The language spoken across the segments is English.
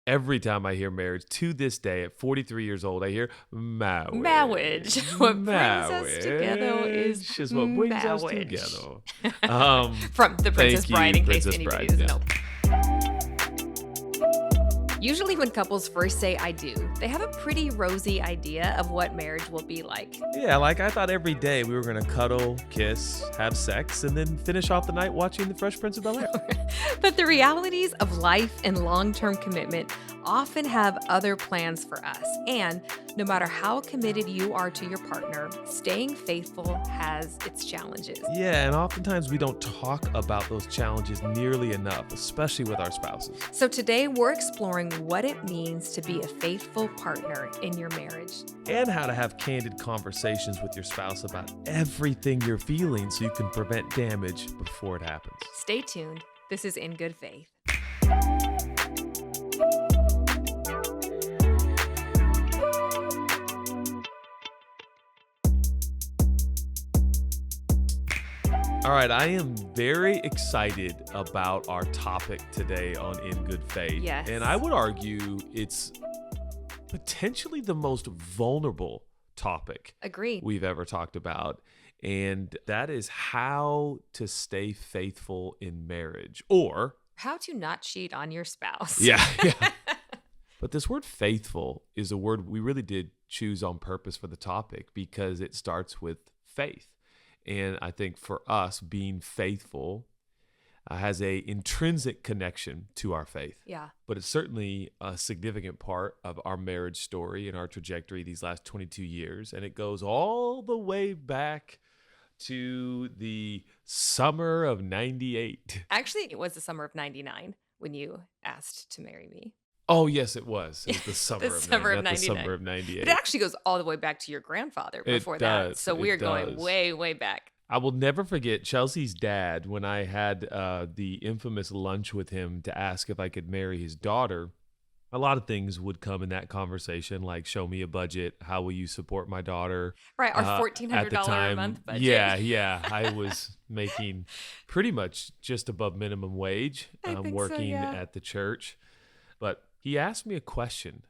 Every time I hear marriage, to this day, at 43 years old, I hear marriage. Marriage. What brings us together is what brings us marriage. together. From The Princess Thank Bride, you, in case Princess anybody Bride. doesn't Yeah. know. Usually when couples first say I do, they have a pretty rosy idea of what marriage will be like. Yeah, like I thought every day we were going to cuddle, kiss, have sex, and then finish off the night watching The Fresh Prince of Bel-Air. But the realities of life and long-term commitment often have other plans for us. And no matter how committed you are to your partner, staying faithful has its challenges. Yeah, and oftentimes we don't talk about those challenges nearly enough, especially with our spouses. So today we're exploring what it means to be a faithful partner in your marriage. And how to have candid conversations with your spouse about everything you're feeling so you can prevent damage before it happens. Stay tuned. This is In Good Faith. All right, I am very excited about our topic today on In Good Faith. Yes. And I would argue it's potentially the most vulnerable topic Agreed. we've ever talked about. And that is how to stay faithful in marriage, or How to not cheat on your spouse. yeah. But this word faithful is a word we really did choose on purpose for the topic because it starts with faith. And I think for us, being faithful has a intrinsic connection to our faith. Yeah. But it's certainly a significant part of our marriage story and our trajectory these last 22 years. And it goes all the way back to the summer of 98. Actually, it was the summer of 99 when you asked to marry me. Oh, yes, it was. It was the summer The of summer of 99. The 99. summer of 98. But it actually goes all the way back to your grandfather before that. does. So It we're going does. way, way back. I will never forget Chelsea's dad when I had the infamous lunch with him to ask if I could marry his daughter. A lot of things would come in that conversation, like show me a budget. How will you support my daughter? Right, our At $1,400 the time, a month budget. Yeah. I was making pretty much just above minimum wage I think so, working yeah. at the church. But he asked me a question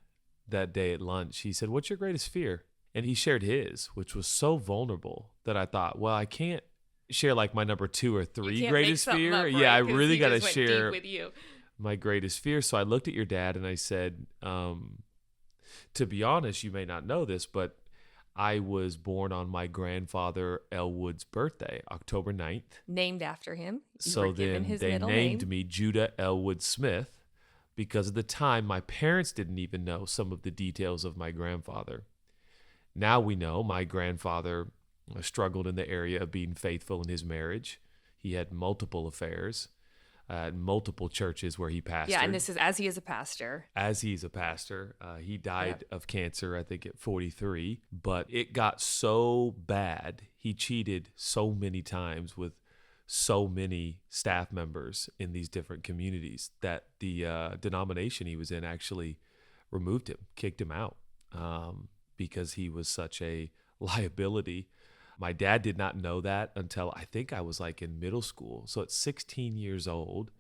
that day at lunch. He said, "What's your greatest fear?" And he shared his, which was so vulnerable that I thought, well, I can't share like my number 2 or 3 You can't greatest make something fear. up, Yeah, I right? 'Cause really he got to just went deep share with you. my greatest fear. So I looked at your dad and I said, to be honest, you may not know this, but I was born on my grandfather Elwood's birthday, October 9th. Named after him. You So were given then his they middle named name. me Judah Elwood Smith because at the time my parents didn't even know some of the details of my grandfather. Now we know my grandfather struggled in the area of being faithful in his marriage. He had multiple affairs at multiple churches where he pastored. Yeah, and this is as he is a pastor. As he's a pastor. He died of cancer, I think, at 43. But it got so bad. He cheated so many times with so many staff members in these different communities that the denomination he was in actually removed him, kicked him out because he was such a liability. My dad did not know that until I think I was like in middle school. So at 16 years old,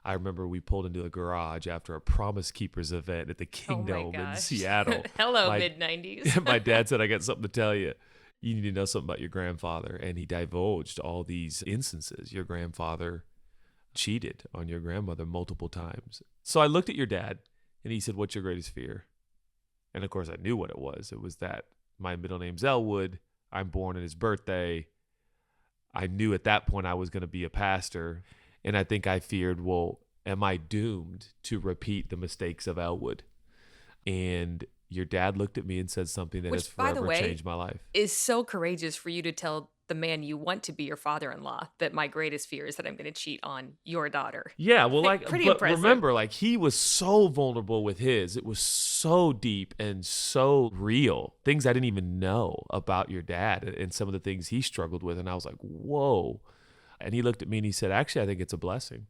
I remember we pulled into a garage after a Promise Keepers event at the Kingdom in gosh. Seattle. Hello, My- mid-90s. My dad said, "I got something to tell you. You need to know something about your grandfather." And he divulged all these instances. Your grandfather cheated on your grandmother multiple times. So I looked at your dad and he said, "What's your greatest fear?" And of course I knew what it was. It was that my middle name's Elwood. I'm born on his birthday. I knew at that point I was going to be a pastor. And I think I feared, well, am I doomed to repeat the mistakes of Elwood? And your dad looked at me and said something that Which, has by the forever way, changed my life. Is so courageous for you to tell the man you want to be your father-in-law that my greatest fear is that I'm going to cheat on your daughter. Yeah, well, like, Pretty but impressive. remember, like, he was so vulnerable with his. It was so deep and so real. Things I didn't even know about your dad and some of the things he struggled with. And I was like, whoa. And he looked at me and he said, "Actually, I think it's a blessing,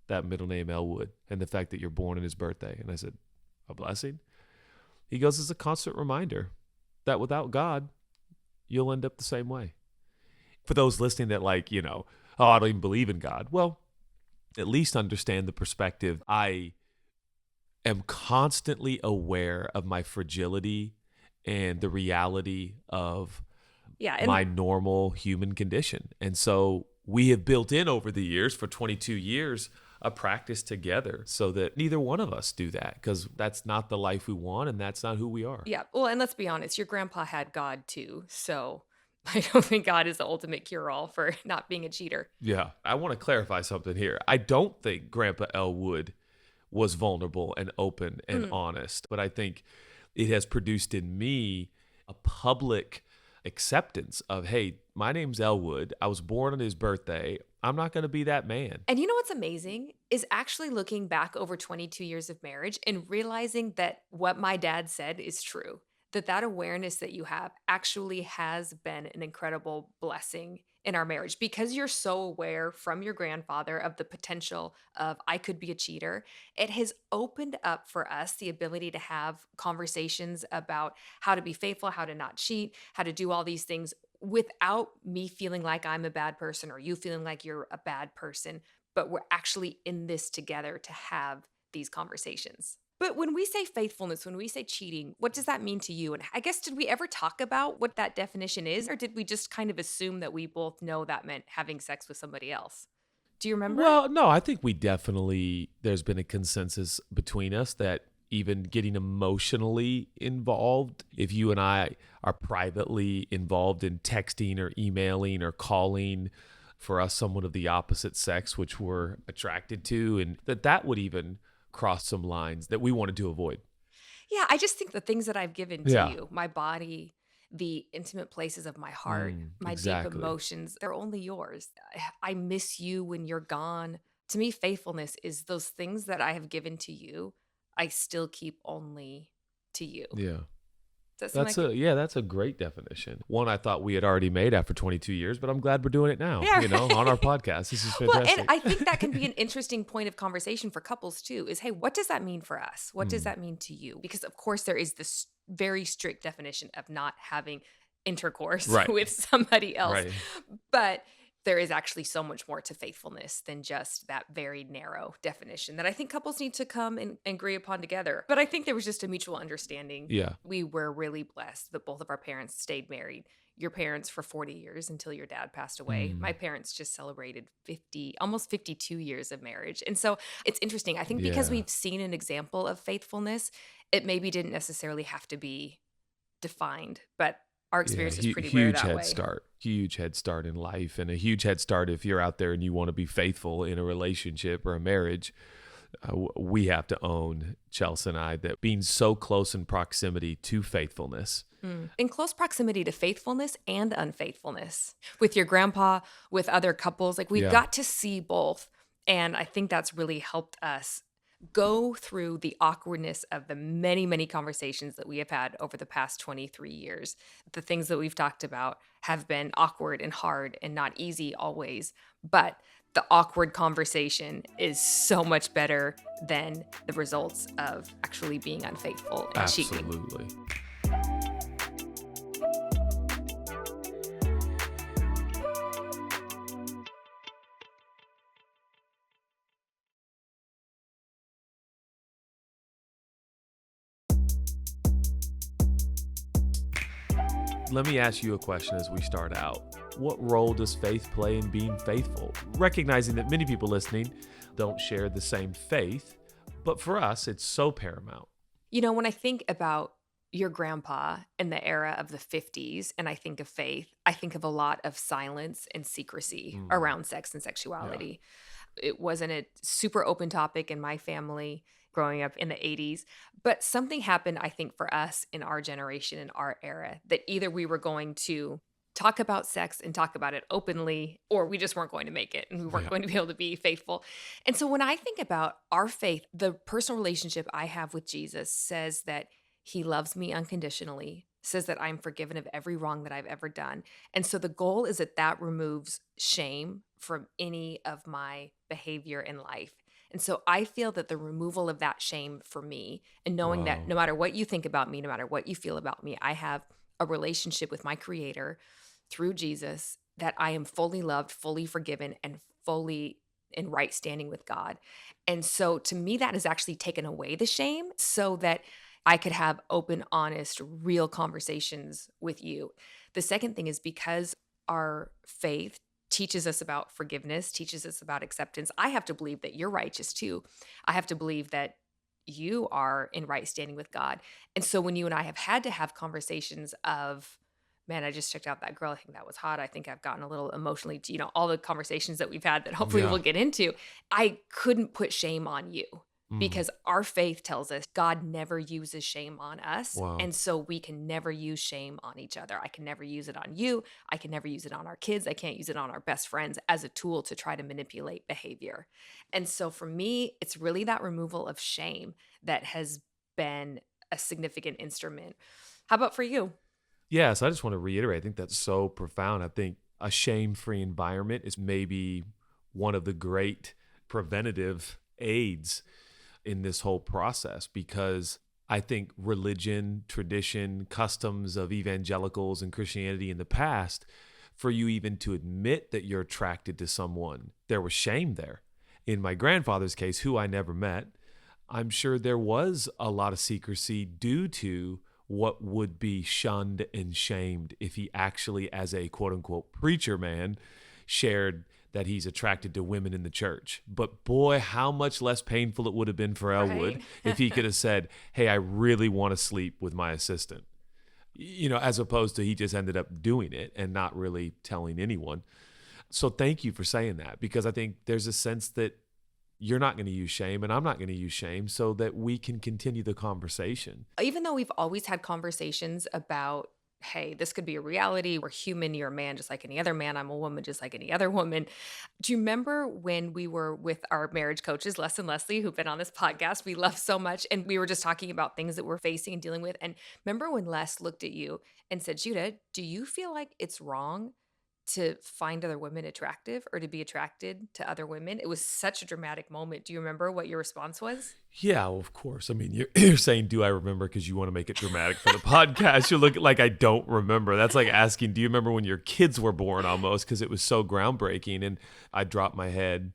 that middle name Elwood, and the fact that you're born on his birthday." And I said, "A blessing?" He goes, "It's a constant reminder that without God, you'll end up the same way." For those listening that like, oh, I don't even believe in God. Well, at least understand the perspective I am constantly aware of my fragility and the reality of Yeah. And my normal human condition. And so we have built in over the years, for 22 years, a practice together so that neither one of us do that, because that's not the life we want and that's not who we are. yeah. Well, and let's be honest, your grandpa had God too. So I don't think God is the ultimate cure all for not being a cheater. Yeah. I want to clarify something here. I don't think Grandpa Elwood was vulnerable and open and honest, but I think it has produced in me a public acceptance of, hey, my name's Elwood. I was born on his birthday. I'm not going to be that man. And you know what's amazing is actually looking back over 22 years of marriage and realizing that what my dad said is true. That awareness that you have actually has been an incredible blessing in our marriage because you're so aware from your grandfather of the potential of I could be a cheater. It has opened up for us the ability to have conversations about how to be faithful, how to not cheat, how to do all these things without me feeling like I'm a bad person or you feeling like you're a bad person, but we're actually in this together to have these conversations. But when we say faithfulness, when we say cheating, what does that mean to you? And I guess, did we ever talk about what that definition is? Or did we just kind of assume that we both know that meant having sex with somebody else? Do you remember? Well, no, I think there's been a consensus between us that even getting emotionally involved, if you and I are privately involved in texting or emailing or calling, for us, someone of the opposite sex, which we're attracted to, and that would even cross some lines that we wanted to avoid. Yeah, I just think the things that I've given to Yeah. you, my body, the intimate places of my heart, my deep Exactly. emotions, they're only yours. I miss you when you're gone. To me, faithfulness is those things that I have given to you, I still keep only to you. Yeah. Does that seem like That's a great definition. One I thought we had already made after 22 years, but I'm glad we're doing it now, Yeah, on our podcast. This is Well, fantastic. and I think that can be an interesting point of conversation for couples too, is hey, what does that mean for us? What does that mean to you? Because of course there is this very strict definition of not having intercourse Right. with somebody else. Right. But there is actually so much more to faithfulness than just that very narrow definition that I think couples need to come and agree upon together. But I think there was just a mutual understanding. Yeah. We were really blessed that both of our parents stayed married. Your parents for 40 years until your dad passed away. My parents just celebrated 50, almost 52 years of marriage. And so it's interesting. I think because Yeah. we've seen an example of faithfulness, it maybe didn't necessarily have to be defined, but our experience is pretty rare that way. Huge head start in life, and a huge head start if you're out there and you want to be faithful in a relationship or a marriage. We have to own, Chelsea and I, that being so close in proximity to faithfulness. In close proximity to faithfulness and unfaithfulness with your grandpa, with other couples, like we've Yeah. got to see both. And I think that's really helped us go through the awkwardness of the many, many conversations that we have had over the past 23 years. The things that we've talked about have been awkward and hard and not easy always, but the awkward conversation is so much better than the results of actually being unfaithful and cheating. Absolutely. Let me ask you a question as we start out. What role does faith play in being faithful? Recognizing that many people listening don't share the same faith, but for us, it's so paramount. You know, when I think about your grandpa in the era of the 50s and I think of faith, I think of a lot of silence and secrecy around sex and sexuality. It wasn't a super open topic in my family growing up in the 80s, but something happened, I think, for us in our generation, in our era, that either we were going to talk about sex and talk about it openly, or we just weren't going to make it and we weren't going to be able to be faithful. And so when I think about our faith, the personal relationship I have with Jesus says that he loves me unconditionally, says that I'm forgiven of every wrong that I've ever done. And so the goal is that removes shame from any of my behavior in life. And so I feel that the removal of that shame for me, and knowing that no matter what you think about me, no matter what you feel about me, I have a relationship with my Creator through Jesus, that I am fully loved, fully forgiven, and fully in right standing with God. And so to me, that has actually taken away the shame so that I could have open, honest, real conversations with you. The second thing is because our faith teaches us about forgiveness, teaches us about acceptance. I have to believe that you're righteous too. I have to believe that you are in right standing with God. And so when you and I have had to have conversations of, man, I just checked out that girl. I think that was hot. I think I've gotten a little emotionally, all the conversations that we've had that hopefully Yeah. we'll get into. I couldn't put shame on you Mm. because our faith tells us God never uses shame on us. Wow. And so we can never use shame on each other. I can never use it on you. I can never use it on our kids. I can't use it on our best friends as a tool to try to manipulate behavior. And so for me, it's really that removal of shame that has been a significant instrument. How about for you? Yeah, so I just want to reiterate, I think that's so profound. I think a shame-free environment is maybe one of the great preventative aids in this whole process, because I think religion, tradition, customs of evangelicals and Christianity in the past, for you even to admit that you're attracted to someone, there was shame there. In my grandfather's case, who I never met, I'm sure there was a lot of secrecy due to what would be shunned and shamed if he actually, as a quote unquote preacher man, shared that he's attracted to women in the church. But boy, how much less painful it would have been for Elwood Right. if he could have said, hey, I really want to sleep with my assistant, as opposed to he just ended up doing it and not really telling anyone. So thank you for saying that, because I think there's a sense that you're not going to use shame and I'm not going to use shame so that we can continue the conversation. Even though we've always had conversations about, hey, this could be a reality. We're human. You're a man just like any other man. I'm a woman just like any other woman. Do you remember when we were with our marriage coaches, Les and Leslie, who've been on this podcast? We love so much. And we were just talking about things that we're facing and dealing with. And remember when Les looked at you and said, Judah, do you feel like it's wrong to find other women attractive or to be attracted to other women? It was such a dramatic moment. Do you remember what your response was? Yeah, well, of course. I mean, you're saying, do I remember because you want to make it dramatic for the podcast? You look like I don't remember. That's like asking, do you remember when your kids were born almost, because it was so groundbreaking. And I dropped my head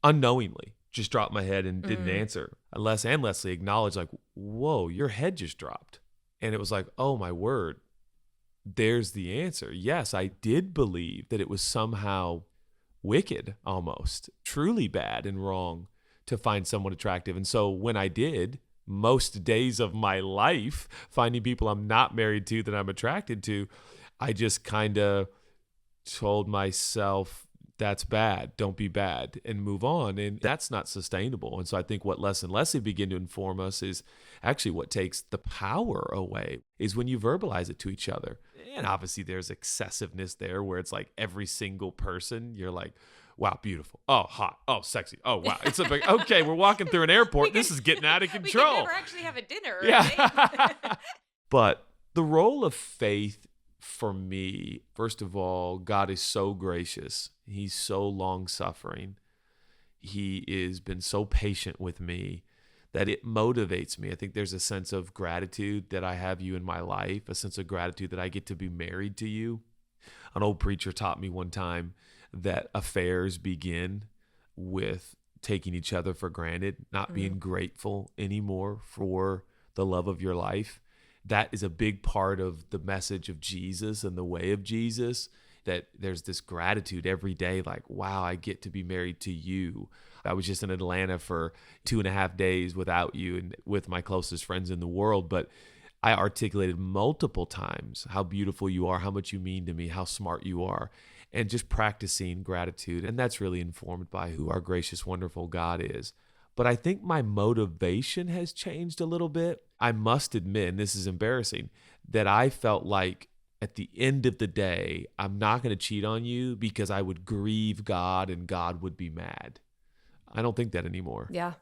unknowingly, just dropped my head and didn't answer. Les and Leslie acknowledged like, whoa, your head just dropped. And it was like, oh my word. There's the answer. Yes, I did believe that it was somehow wicked, almost truly bad and wrong to find someone attractive. And so when I did, most days of my life, finding people I'm not married to that I'm attracted to, I just kind of told myself, that's bad. Don't be bad, and move on. And that's not sustainable. And so I think what Les and Leslie begin to inform us is actually what takes the power away is when you verbalize it to each other. And obviously there's excessiveness there where it's like every single person, you're like, wow, beautiful. Oh, hot. Oh, sexy. Oh, wow. It's like, okay, we're walking through an airport. This is getting out of control. We could never actually have a dinner. Yeah. Right? But the role of faith for me, first of all, God is so gracious. He's so long-suffering. He has been so patient with me that it motivates me. I think there's a sense of gratitude that I have you in my life, a sense of gratitude that I get to be married to you. An old preacher taught me one time that affairs begin with taking each other for granted, not being grateful anymore for the love of your life. That is a big part of the message of Jesus and the way of Jesus, that there's this gratitude every day, like, wow, I get to be married to you. I was just in Atlanta for 2.5 days without you and with my closest friends in the world, but I articulated multiple times how beautiful you are, how much you mean to me, how smart you are, and just practicing gratitude. And that's really informed by who our gracious, wonderful God is. But I think my motivation has changed a little bit. I must admit, and this is embarrassing, that I felt like at the end of the day, I'm not going to cheat on you because I would grieve God and God would be mad. I don't think that anymore. Yeah.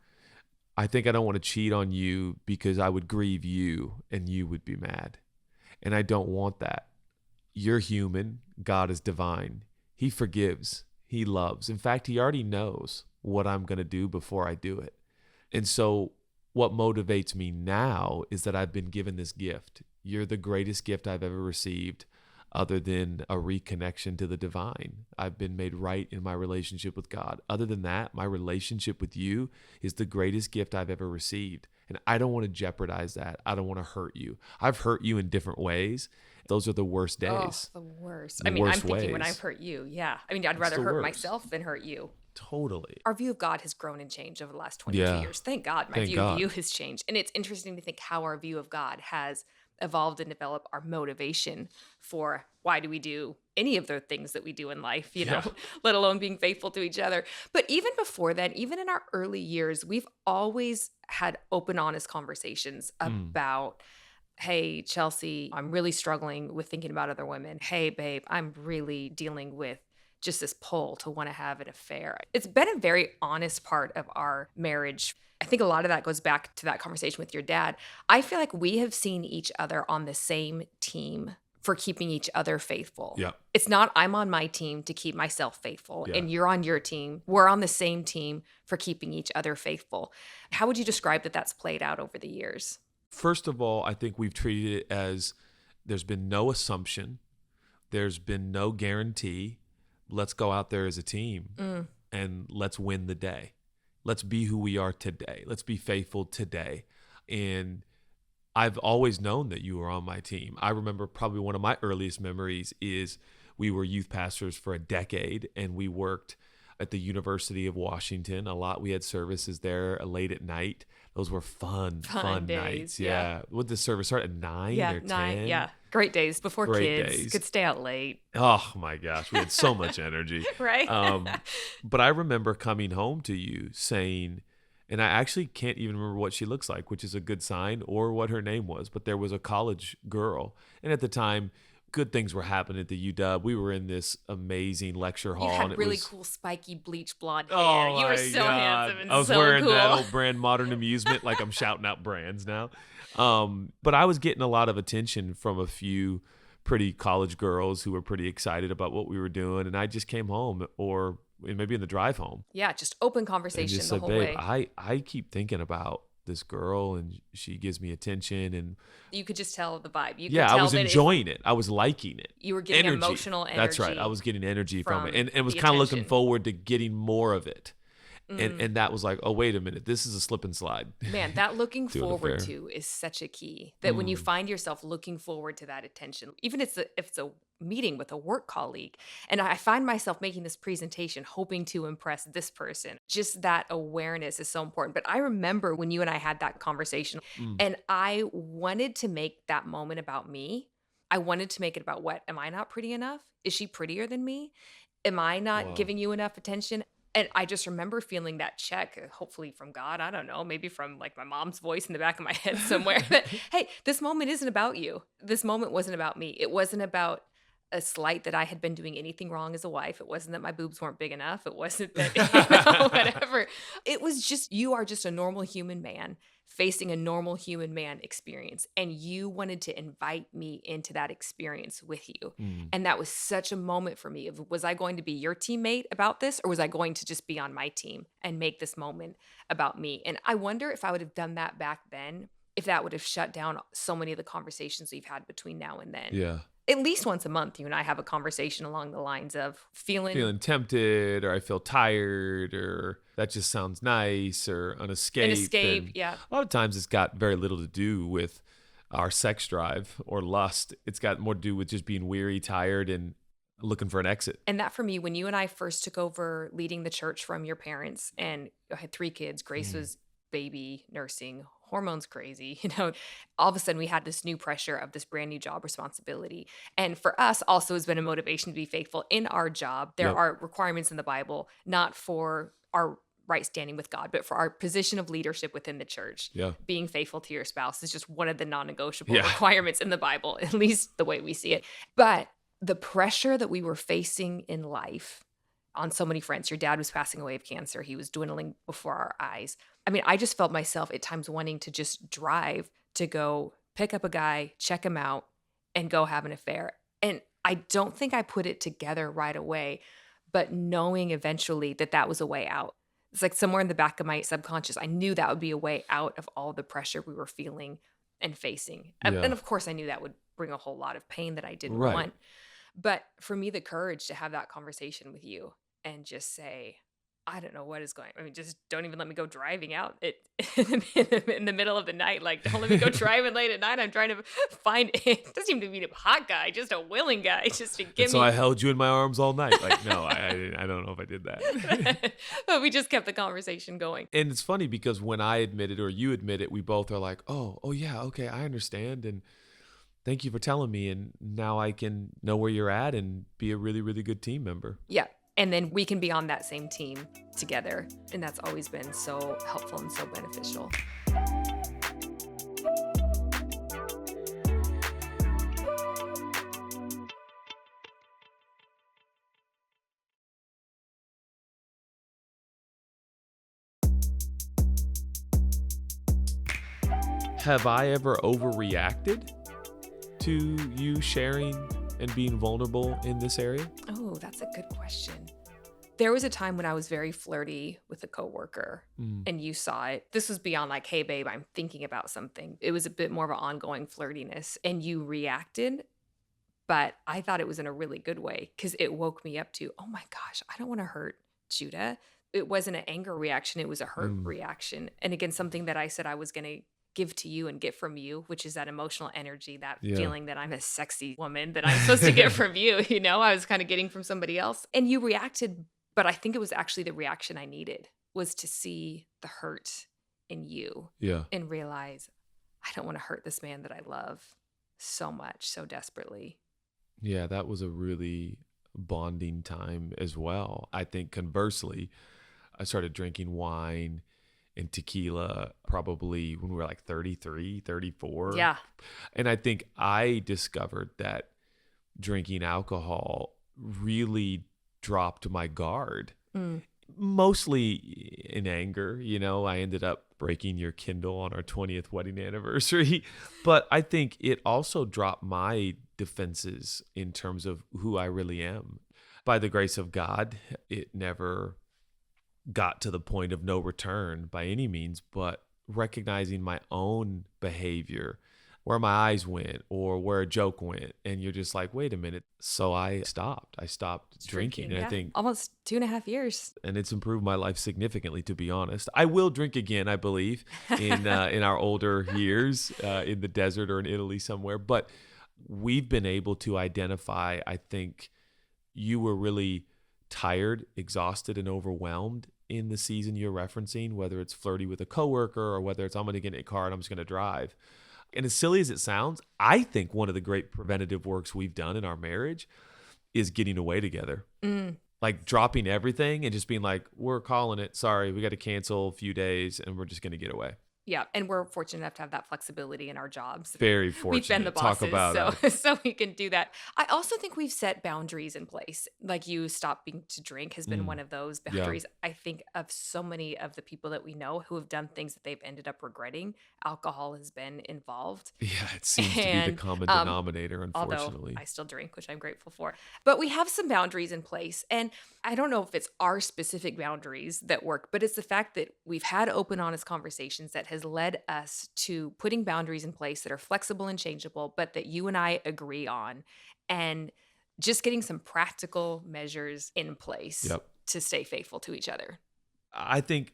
I think I don't want to cheat on you because I would grieve you and you would be mad. And I don't want that. You're human. God is divine. He forgives. He loves. In fact, he already knows what I'm going to do before I do it. And so what motivates me now is that I've been given this gift. You're the greatest gift I've ever received. other than a reconnection to the divine. I've been made right in my relationship with God. Other than that, my relationship with you is the greatest gift I've ever received. And I don't want to jeopardize that. I don't want to hurt you. I've hurt you in different ways. Those are the worst days. Oh, the worst. The I mean, I'm worst thinking when ways. I've hurt you. Yeah. I mean, I'd It's rather the hurt worst. myself than hurt you. Totally. Our view of God has grown and changed over the last 22 Yeah. years. Thank God my Thank view God. of you has changed. And it's interesting to think how our view of God has evolved and developed our motivation for why do we do any of the things that we do in life, you know, Yeah. let alone being faithful to each other. But even before that, even in our early years, we've always had open, honest conversations about, hey, Chelsea, I'm really struggling with thinking about other women. Hey, babe, I'm really dealing with just this pull to want to have an affair. It's been a very honest part of our marriage. I think a lot of that goes back to that conversation with your dad. I feel like we have seen each other on the same team for keeping each other faithful. Yeah. It's not I'm on my team to keep myself faithful Yeah. and you're on your team. We're on the same team for keeping each other faithful. How would you describe that that's played out over the years? First of all, I think we've treated it as there's been no assumption. There's been no guarantee. Let's go out there as a team and let's win the day. Let's be who we are today. Let's be faithful today. And I've always known that you were on my team. I remember probably one of my earliest memories is we were youth pastors for a decade and we worked at the University of Washington a lot. We had services there late at night. Those were fun days, nights. yeah. Yeah. Would the service start at 9 or 10? 9. Yeah. Great days before Great kids. days. Could stay out late. Oh my gosh, we had so much energy. Right? But I remember coming home to you saying, and I actually can't even remember what she looks like, which is a good sign, or what her name was, but there was a college girl. And at the time, good things were happening at the UW. We were in this amazing lecture hall. You and had it really was, cool spiky bleach blonde hair. Oh You were my so God. handsome and I was so wearing cool. that old brand Modern Amusement, like I'm shouting out brands now. But I was getting a lot of attention from a few pretty college girls who were pretty excited about what we were doing. And I just came home, or maybe in the drive home, Yeah, just open and conversation just the said, whole babe, way. I keep thinking about this girl and she gives me attention. And You could just tell the vibe. You could yeah, tell I was that enjoying it. I was liking it. you were getting Energy. emotional energy. That's right. I was getting energy from it. from And was the kind of looking attention. forward to getting more of it. And that was like, oh, wait a minute. This is a slip and slide. Man, that looking To an forward affair. to is such a key. That when you find yourself looking forward to that attention, even if it's a meeting with a work colleague, and I find myself making this presentation hoping to impress this person, just that awareness is so important. But I remember when you and I had that conversation, and I wanted to make that moment about me. I wanted to make it about what? Am I not pretty enough? Is she prettier than me? Am I not Wow. giving you enough attention? And I just remember feeling that check, hopefully from God. I don't know, maybe from like my mom's voice in the back of my head somewhere that, hey, this moment isn't about you. This moment wasn't about me. It wasn't about a slight that I had been doing anything wrong as a wife. It wasn't that my boobs weren't big enough. It wasn't that, whatever. It was just, you are just a normal human man facing a normal human man experience. And you wanted to invite me into that experience with you. And that was such a moment for me. Was I going to be your teammate about this, or was I going to just be on my team and make this moment about me? And I wonder if I would have done that back then, if that would have shut down so many of the conversations we've had between now and then. Yeah. At least once a month, you and I have a conversation along the lines of Feeling tempted, or I feel tired, or that just sounds nice, or an escape. an escape. And Yeah. a lot of times it's got very little to do with our sex drive or lust. It's got more to do with just being weary, tired, and looking for an exit. And that for me, when you and I first took over leading the church from your parents, and I had 3 kids, Grace was baby nursing, hormones crazy, all of a sudden we had this new pressure of this brand new job responsibility. And for us also has been a motivation to be faithful in our job. There Yep. are requirements in the Bible, not for our right standing with God, but for our position of leadership within the church. Yeah. Being faithful to your spouse is just one of the non-negotiable Yeah. requirements in the Bible, at least the way we see it. But the pressure that we were facing in life on so many fronts, your dad was passing away of cancer. He was dwindling before our eyes. I mean, I just felt myself at times wanting to just drive to go pick up a guy, check him out, and go have an affair. And I don't think I put it together right away, but knowing eventually that that was a way out. It's like somewhere in the back of my subconscious, I knew that would be a way out of all the pressure we were feeling and facing. Yeah. And of course, I knew that would bring a whole lot of pain that I didn't Right. want. But for me, the courage to have that conversation with you and just say, I don't know what is going. I mean, just don't even let me go driving out in the middle of the night. Like, don't let me go driving late at night. I'm trying to find. It doesn't even mean a hot guy, just a willing guy, just to give And so me. I held you in my arms all night. Like, no, I don't know if I did that. But we just kept the conversation going. And it's funny because when I admit it or you admit it, we both are like, oh yeah, okay, I understand. And thank you for telling me. And now I can know where you're at and be a really, really good team member. Yeah. And then we can be on that same team together. And that's always been so helpful and so beneficial. Have I ever overreacted to you sharing and being vulnerable in this area? Oh, that's a good question. There was a time when I was very flirty with a coworker and you saw it. This was beyond like, hey, babe, I'm thinking about something. It was a bit more of an ongoing flirtiness and you reacted, but I thought it was in a really good way because it woke me up to, oh my gosh, I don't want to hurt Judah. It wasn't an anger reaction. It was a hurt reaction. And again, something that I said I was going to give to you and get from you, which is that emotional energy, that feeling that I'm a sexy woman that I'm supposed to get from you. You know, I was kind of getting from somebody else and you reacted, but I think it was actually the reaction I needed was to see the hurt in you and realize I don't want to hurt this man that I love so much, so desperately. Yeah, that was a really bonding time as well. I think conversely, I started drinking wine and tequila probably when we were like 33, 34. Yeah. And I think I discovered that drinking alcohol really dropped my guard, mostly in anger. You know, I ended up breaking your Kindle on our 20th wedding anniversary. But I think it also dropped my defenses in terms of who I really am. By the grace of God, it never got to the point of no return by any means, but recognizing my own behavior, where my eyes went or where a joke went. And you're just like, wait a minute. So I stopped drinking. And I think almost 2.5 years. And it's improved my life significantly, to be honest. I will drink again, I believe, in our older years in the desert or in Italy somewhere. But we've been able to identify, I think you were really tired, exhausted, and overwhelmed in the season you're referencing, whether it's flirty with a coworker or whether it's I'm going to get in a car and I'm just going to drive. And as silly as it sounds, I think one of the great preventative works we've done in our marriage is getting away together. Like dropping everything and just being like, we're calling it. Sorry, we got to cancel a few days and we're just going to get away. Yeah, and we're fortunate enough to have that flexibility in our jobs. Very fortunate. We've been the bosses, Talk about it. So we can do that. I also think we've set boundaries in place. Like you stopping to drink has been one of those boundaries. I think of so many of the people that we know who have done things that they've ended up regretting. Alcohol has been involved. Yeah, it seems to be the common denominator, unfortunately. Although I still drink, which I'm grateful for. But we have some boundaries in place. And I don't know if it's our specific boundaries that work, but it's the fact that we've had open, honest conversations that has led us to putting boundaries in place that are flexible and changeable, but that you and I agree on, and just getting some practical measures in place to stay faithful to each other. I think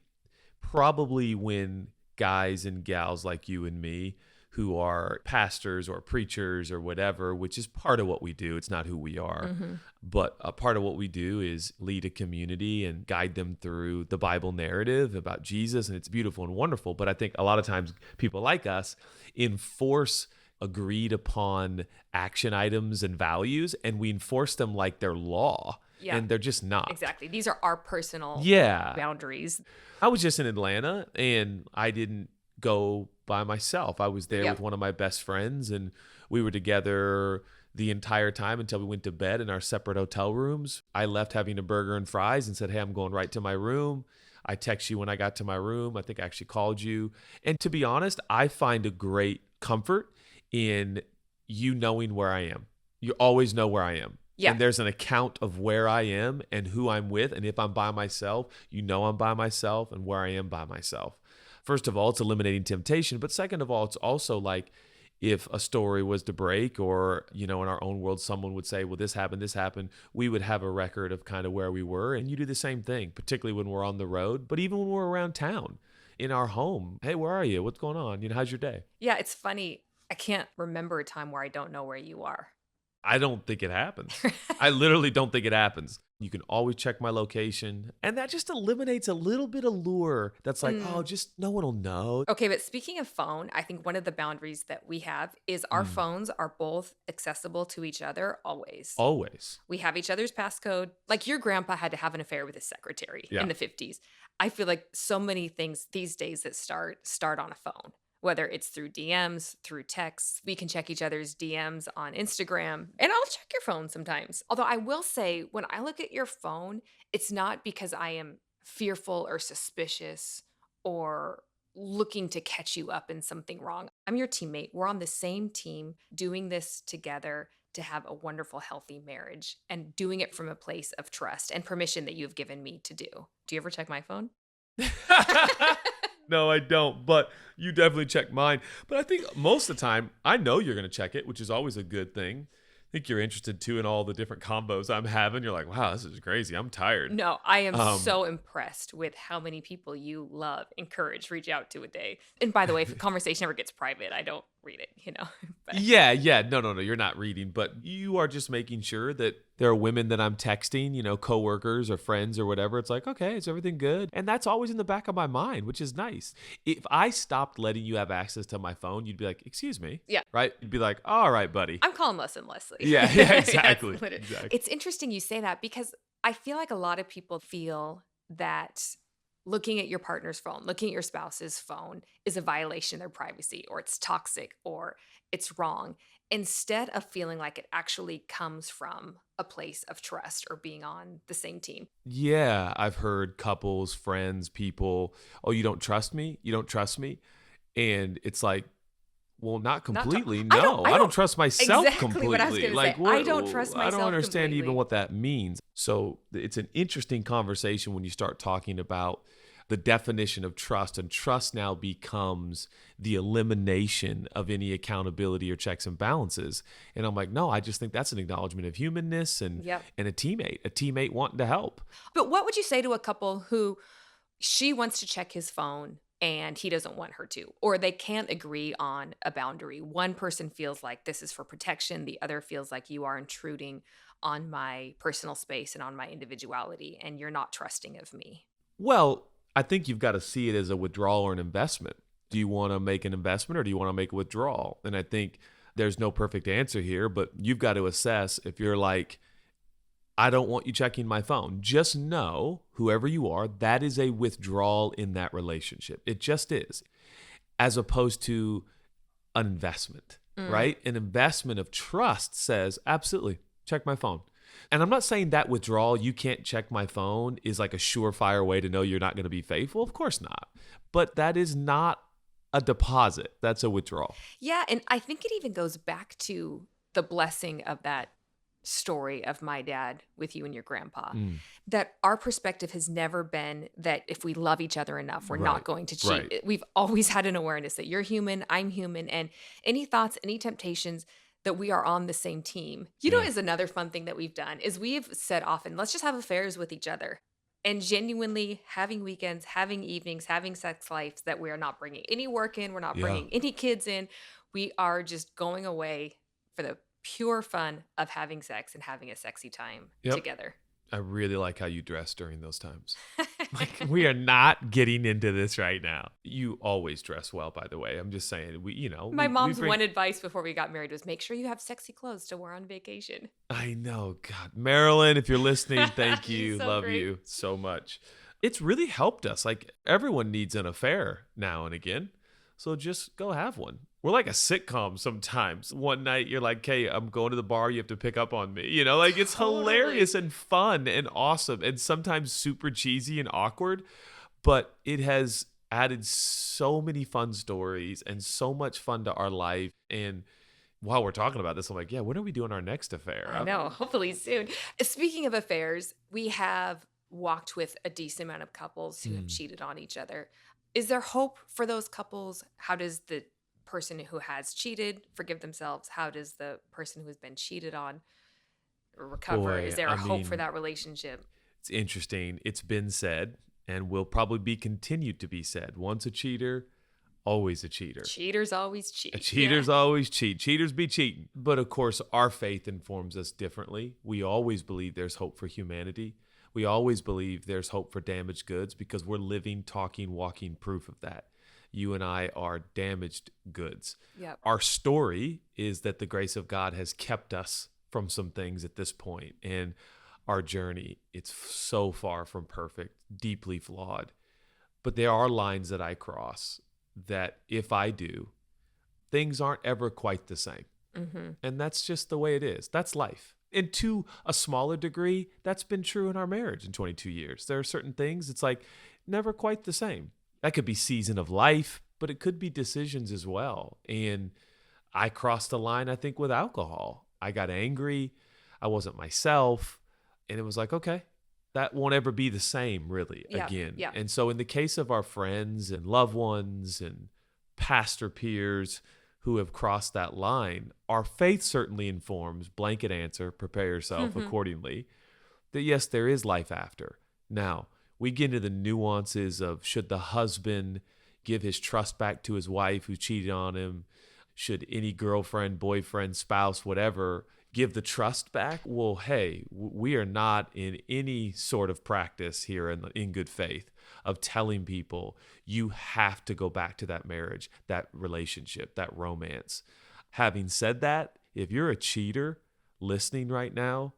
probably when guys and gals like you and me who are pastors or preachers or whatever, which is part of what we do. It's not who we are, but a part of what we do is lead a community and guide them through the Bible narrative about Jesus. And it's beautiful and wonderful. But I think a lot of times people like us enforce agreed upon action items and values, and we enforce them like they're law. Yeah. And they're just not. Exactly. These are our personal boundaries. I was just in Atlanta and I didn't go by myself. I was there with one of my best friends, and we were together the entire time until we went to bed in our separate hotel rooms. I left having a burger and fries and said, hey, I'm going right to my room. I text you when I got to my room. I think I actually called you. And to be honest, I find a great comfort in you knowing where I am. You always know where I am. Yeah. And there's an account of where I am and who I'm with. And if I'm by myself, you know I'm by myself and where I am by myself. First of all, it's eliminating temptation. But second of all, it's also like if a story was to break or, in our own world, someone would say, well, this happened, we would have a record of kind of where we were. And you do the same thing, particularly when we're on the road, but even when we're around town, in our home. Hey, where are you? What's going on? How's your day? Yeah, it's funny. I can't remember a time where I don't know where you are. I don't think it happens. I literally don't think it happens. You can always check my location. And that just eliminates a little bit of lure. That's like, oh, just no one will know. Okay, but speaking of phone, I think one of the boundaries that we have is our phones are both accessible to each other always. Always. We have each other's passcode. Like your grandpa had to have an affair with his secretary in the 50s. I feel like so many things these days that start on a phone. Whether it's through DMs, through texts, we can check each other's DMs on Instagram, and I'll check your phone sometimes. Although I will say, when I look at your phone, it's not because I am fearful or suspicious or looking to catch you up in something wrong. I'm your teammate. We're on the same team doing this together to have a wonderful, healthy marriage and doing it from a place of trust and permission that you've given me to do. Do you ever check my phone? No, I don't, but you definitely check mine. But I think most of the time, I know you're going to check it, which is always a good thing. I think you're interested, too, in all the different combos I'm having. You're like, wow, this is crazy. I'm tired. No, I am so impressed with how many people you love, encourage, reach out to a day. And by the way, if the conversation ever gets private, I don't read it, But. Yeah. No, you're not reading, but you are just making sure that there are women that I'm texting, coworkers or friends or whatever. It's like, okay, is everything good? And that's always in the back of my mind, which is nice. If I stopped letting you have access to my phone, you'd be like, excuse me. Yeah. Right? You'd be like, all right, buddy. I'm calling less and less. Yeah, exactly. Exactly. It's interesting you say that because I feel like a lot of people feel that looking at your partner's phone, looking at your spouse's phone is a violation of their privacy, or it's toxic, or it's wrong, instead of feeling like it actually comes from a place of trust or being on the same team. Yeah, I've heard couples, friends, people, oh, you don't trust me? You don't trust me? And it's like, well, not completely. No, I don't trust myself completely. What I was gonna say. I don't trust myself. I don't understand completely. even what that means. So it's an interesting conversation when you start talking about the definition of trust, and trust now becomes the elimination of any accountability or checks and balances. And I'm like, no, I just think that's an acknowledgement of humanness and a teammate wanting to help. But what would you say to a couple who she wants to check his phone and he doesn't want her to, or they can't agree on a boundary? One person feels like this is for protection. The other feels like you are intruding on my personal space and on my individuality, and you're not trusting of me. Well, I think you've got to see it as a withdrawal or an investment. Do you want to make an investment or do you want to make a withdrawal? And I think there's no perfect answer here, but you've got to assess if you're like, I don't want you checking my phone. Just know, whoever you are, that is a withdrawal in that relationship. It just is. As opposed to an investment, right? An investment of trust says, absolutely, check my phone. And I'm not saying that withdrawal, you can't check my phone, is like a surefire way to know you're not going to be faithful. Of course not. But that is not a deposit. That's a withdrawal. Yeah. And I think it even goes back to the blessing of that story of my dad with you and your grandpa, that our perspective has never been that if we love each other enough, we're not going to cheat. Right. We've always had an awareness that you're human, I'm human, and any thoughts, any temptations, that we are on the same team. You know, is another fun thing that we've done is we've said often, let's just have affairs with each other, and genuinely having weekends, having evenings, having sex lives that we are not bringing any work in. We're not bringing any kids in. We are just going away for the pure fun of having sex and having a sexy time together. I really like how you dress during those times. Like, we are not getting into this right now. You always dress well, by the way. I'm just saying, My mom's one advice before we got married was make sure you have sexy clothes to wear on vacation. I know. God, Marilyn, if you're listening, thank you. So Love great. you so much. It's really helped us. Like, everyone needs an affair now and again. So just go have one. We're like a sitcom sometimes. One night you're like, hey, I'm going to the bar. You have to pick up on me. It's hilarious and fun and awesome and sometimes super cheesy and awkward. But it has added so many fun stories and so much fun to our life. And while we're talking about this, I'm like, yeah, when are we doing our next affair? I know, hopefully soon. Speaking of affairs, we have walked with a decent amount of couples who have cheated on each other. Is there hope for those couples? How does the person who has cheated forgive themselves? How does the person who has been cheated on recover? Is Boy, there a I hope for mean, that relationship? it's interesting. It's been said and will probably be continued to be said. Once a cheater, always a cheater. Cheaters always cheat. Yeah. Cheaters always cheat. Cheaters be cheating. But of course, our faith informs us differently. We always believe there's hope for humanity. We always believe there's hope for damaged goods because we're living, talking, walking proof of that. You and I are damaged goods. Yep. Our story is that the grace of God has kept us from some things at this point, and our journey, it's so far from perfect, deeply flawed. But there are lines that I cross that if I do, things aren't ever quite the same. Mm-hmm. And that's just the way it is. That's life. And to a smaller degree, that's been true in our marriage in 22 years. There are certain things, it's like never quite the same. That could be season of life, but it could be decisions as well. And I crossed a line, I think, with alcohol. I got angry. I wasn't myself. And it was like, okay, that won't ever be the same really Yeah, again. yeah. And so in the case of our friends and loved ones and pastor peers who have crossed that line, our faith certainly informs, blanket answer, prepare yourself accordingly, that yes, there is life after. Now, we get into the nuances of should the husband give his trust back to his wife who cheated on him? Should any girlfriend, boyfriend, spouse, whatever, give the trust back? Well, hey, we are not in any sort of practice here in good faith of telling people you have to go back to that marriage, that relationship, that romance. Having said that, if you're a cheater listening right now,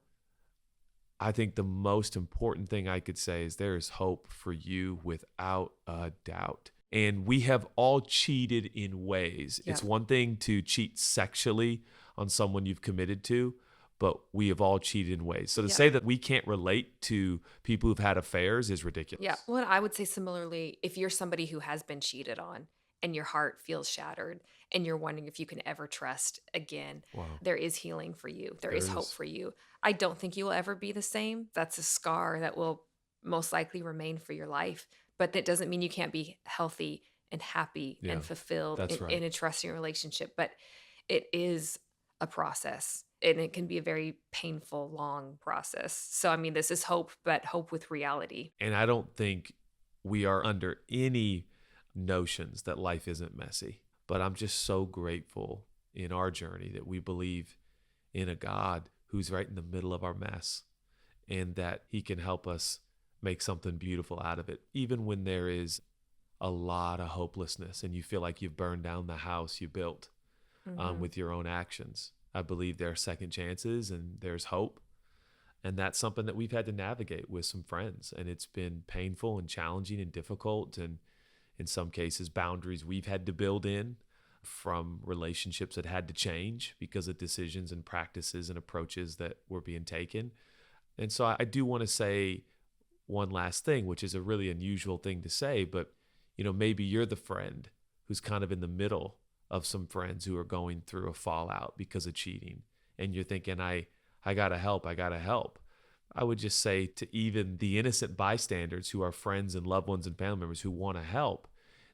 I think the most important thing I could say is there is hope for you without a doubt. And we have all cheated in ways. Yeah. It's one thing to cheat sexually on someone you've committed to, but we have all cheated in ways. So to say that we can't relate to people who've had affairs is ridiculous. Yeah. Well, I would say similarly, if you're somebody who has been cheated on and your heart feels shattered and you're wondering if you can ever trust again, Wow. there is healing for you. There There is hope is. for you. I don't think you will ever be the same. That's a scar that will most likely remain for your life. But that doesn't mean you can't be healthy and happy Yeah, and fulfilled that's in right. a trusting relationship. But it is a process and it can be a very painful, long process. So, I mean, this is hope, but hope with reality. And I don't think we are under any notions that life isn't messy. But I'm just so grateful in our journey that we believe in a God who's right in the middle of our mess and that he can help us make something beautiful out of it, even when there is a lot of hopelessness and you feel like you've burned down the house you built with your own actions. I believe there are second chances and there's hope. And that's something that we've had to navigate with some friends. And it's been painful and challenging and difficult. And in some cases, boundaries we've had to build in from relationships that had to change because of decisions and practices and approaches that were being taken. And so I do want to say one last thing, which is a really unusual thing to say, but maybe you're the friend who's kind of in the middle of some friends who are going through a fallout because of cheating. And you're thinking, I gotta help. I would just say to even the innocent bystanders who are friends and loved ones and family members who want to help,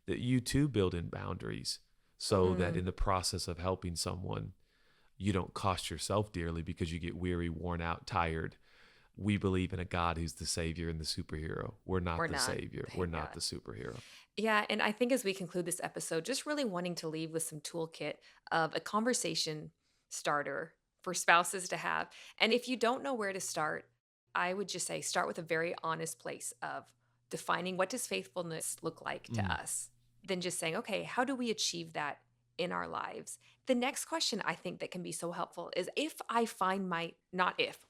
that you too build in boundaries so that in the process of helping someone, you don't cost yourself dearly because you get weary, worn out, tired. We believe in a God who's the savior and the superhero. We're not the savior. We're not the superhero. Yeah. And I think as we conclude this episode, just really wanting to leave with some toolkit of a conversation starter for spouses to have. And if you don't know where to start, I would just say start with a very honest place of defining what does faithfulness look like to us. Then just saying, okay, how do we achieve that in our lives? The next question I think that can be so helpful is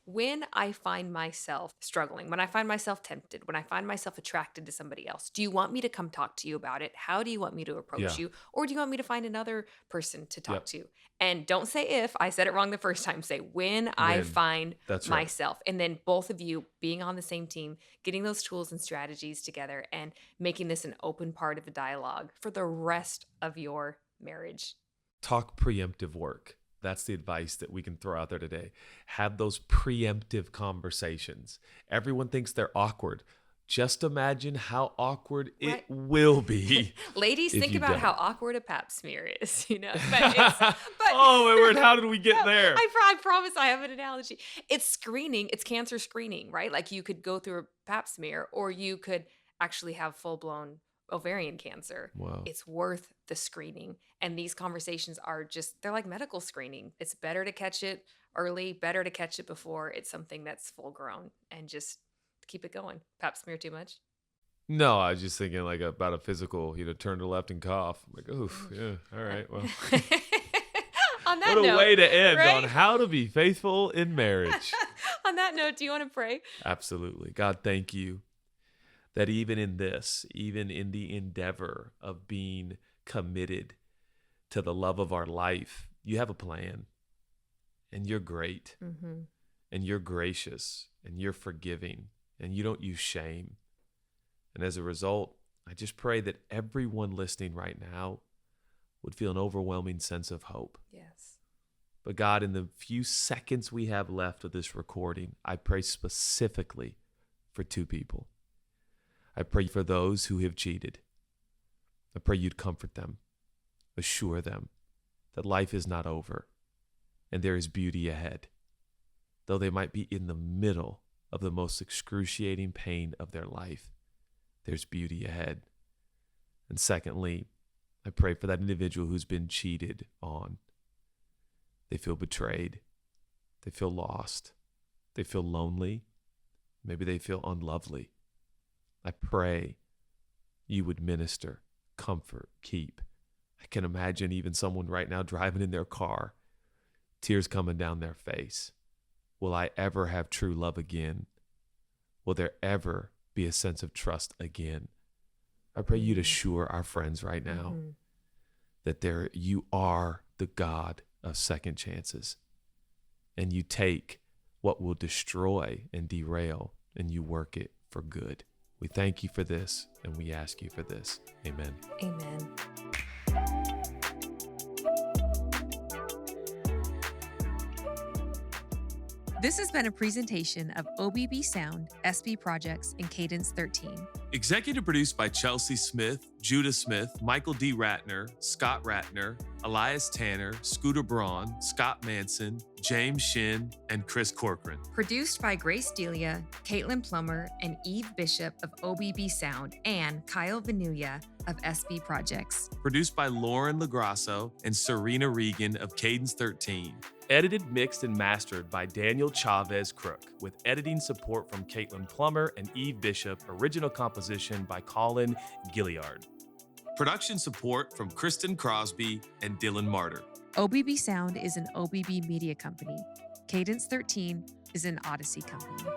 when I find myself struggling, when I find myself tempted, when I find myself attracted to somebody else, do you want me to come talk to you about it? How do you want me to approach you? Or do you want me to find another person to talk to? And don't say if, I said it wrong the first time, say when I find myself. Right. And then both of you being on the same team, getting those tools and strategies together and making this an open part of the dialogue for the rest of your marriage. Talk preemptive work. That's the advice that we can throw out there today. Have those preemptive conversations. Everyone thinks they're awkward. just imagine how awkward it Right. will be. Ladies, if think you about don't. how awkward a pap smear is, but Oh my word, how did we get there? I promise I have an analogy. It's screening, it's cancer screening, right? Like you could go through a pap smear or you could actually have full-blown ovarian cancer. Wow. It's worth the screening. And these conversations are they're like medical screening. It's better to catch it early, better to catch it before it's something that's full grown, and just keep it going. Pap smear too much? No, I was just thinking like about a physical, turn to the left and cough. I'm like, oof, yeah, all right, well. On that What a note, way to end right? on how to be faithful in marriage. On that note, do you want to pray? Absolutely. God, thank you that even in this, even in the endeavor of being committed to the love of our life, you have a plan, and you're great, Mm-hmm. and you're gracious, and you're forgiving, and you don't use shame. And as a result, I just pray that everyone listening right now would feel an overwhelming sense of hope. Yes. But God, in the few seconds we have left of this recording, I pray specifically for two people. I pray for those who have cheated. I pray you'd comfort them, assure them that life is not over and there is beauty ahead. Though they might be in the middle of the most excruciating pain of their life, there's beauty ahead. And secondly, I pray for that individual who's been cheated on. They feel betrayed. They feel lost. They feel lonely. Maybe they feel unlovely. I pray you would minister, comfort, keep. I can imagine even someone right now driving in their car, tears coming down their face. Will I ever have true love again? Will there ever be a sense of trust again? I pray you'd assure our friends right now that you are the God of second chances, and you take what will destroy and derail and you work it for good. We thank you for this, and we ask you for this. Amen. Amen. This has been a presentation of OBB Sound, SB Projects, and Cadence 13. Executive produced by Chelsea Smith, Judah Smith, Michael D. Ratner, Scott Ratner, Elias Tanner, Scooter Braun, Scott Manson, James Shin, and Chris Corcoran. Produced by Grace Delia, Caitlin Plummer, and Eve Bishop of OBB Sound, and Kyle Vanuya of SB Projects. Produced by Lauren Lagrasso and Serena Regan of Cadence 13. Edited, mixed, and mastered by Daniel Chavez Crook, with editing support from Caitlin Plummer and Eve Bishop. Original composition by Colin Gilliard. Production support from Kristen Crosby and Dylan Martyr. OBB Sound is an OBB media company. Cadence 13 is an Odyssey company.